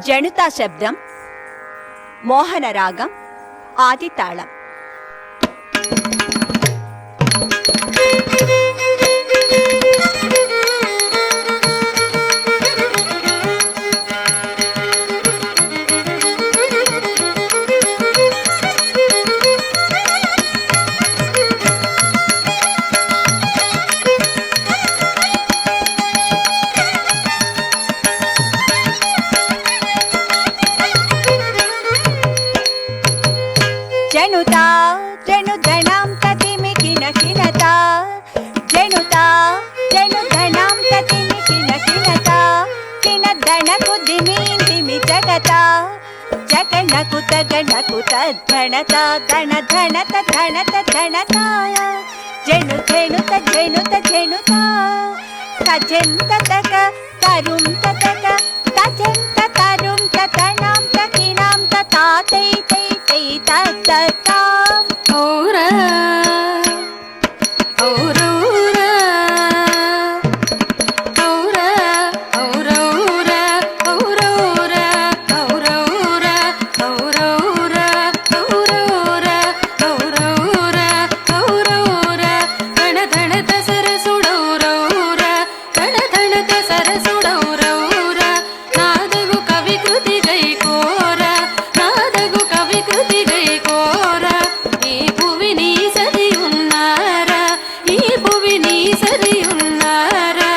జణుతా శబ్దం, మోహన రాగం, ఆది తాళం. జణుతా జణుధణాం తతిమి కిన కినతా, జణుతా జణుధణాం తతిమి కిన కినతా, కినధణకు దిమీం దిమి జగతా, జగణకు తగణకు తద్ధణతా, ధణ ధణత ధణత ధణతాయ, జణు ధణుత జణుత జణుతా, తజంత తక తరుం తతక, తజంత తరుం తతణాం తకినాం తతా తై తై తై తతతా. ఔరా ఔరౌరా ఔరా ఔరౌరా ఔరౌరా ఔరౌరా ఔరౌరా ఔరౌరా ఔరౌరా ఔరౌరా ధణ ధణత సరసుడౌరౌరా ధణ ధణత సరసుడౌరౌరా నాదగు కవి కృతి గైకోరా నాదగు కవి కృతి గైకోరా ఈ భువి నీ సరి ఉన్నారా ఈ భువి నీ సరి ఉన్నారా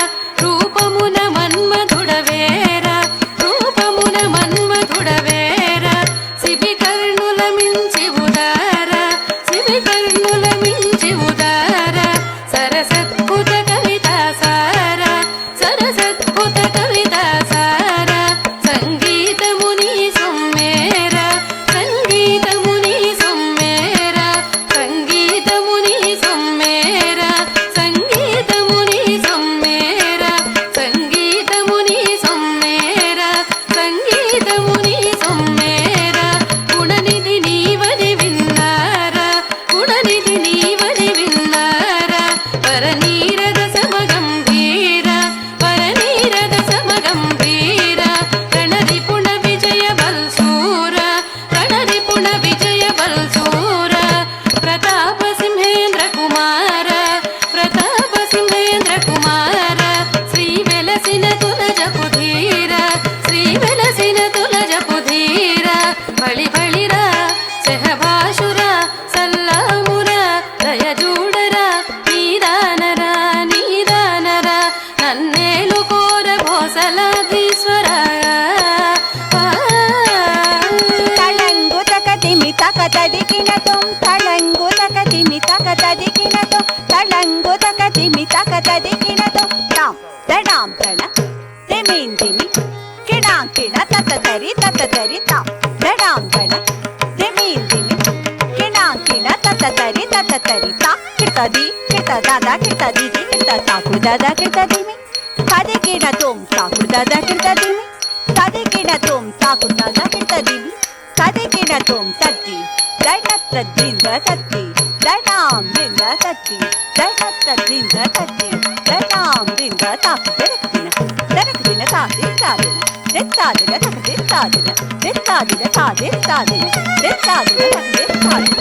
రూపమున మన్మధుడవేరా రూపమున మన్మధుడవేరా శిబి కర్ణుల మించి ఉదారా శిబి కర్ణుల మించి ఉదారా సరసద్భుత కవితా సారా సరసద్భుత కవితా సారా సంగీతముని సొమ్మేరా సంగీతముని సొమ్మేరా సంగీతముని సొమ్మేరా సంగీతముని సొమ్మేరా సంగీతముని సొమ్మేరా సంగీతముని సొమ్మేరా గుణనిధి నీవని విన్నారా గుణనిధి నీవని విన్నారా పరనీరద సమగంభీర పరనీరద సమగంభీర రణరిపుణ విజయ బల్సూర రణరిపుణ విజయ బల్సూర ప్రతాప సింహేంద్ర కుమార ప్రతాప సింహేంద్ర కుమార శ్రీ వెలసిన తులజపు ధీర శ్రీ వెలసిన తులజపు ధీర బళి బళిరా సహభాషురా సల్లామురా దయజూడరా నీదానరా నీదానరా నన్నేలు కోర భోసలాధీశ్వరా తళంగు తకతిమి తకతదికినతుం తళంగు తకతిమి తకతదికినతుం తళంగు తకతిమి తకతదికినతుం తాం దడాం దణ దిమిం దిమి కిడాం కిడ తతతరి తతతరి తాం దడాం దణ దిమిం దిమి కిడాం కిడ తతతరి తతతరి తా కిటది కిటదాదా కిటదిది కిటతాకు దాదా కిటదిమి తదికినతుం తాకు దాదా కిటదిమి తదికినతుం తాకు దాదా కిటదిమి తదికినతుం తత్తి దైనత్రద్దింద తత్తి దైనాం దింద తత్తి దైనత్రద్దింద తత్తి దైనాం దింద తాకు దెరకదిన దెరకదిన తాదిస్తాదిన దెత్తాదిన తకదిస్తాదిన దెత్తాదిన తాదిస్తాదిన దెత్తాదిన తకదిస్తాదిన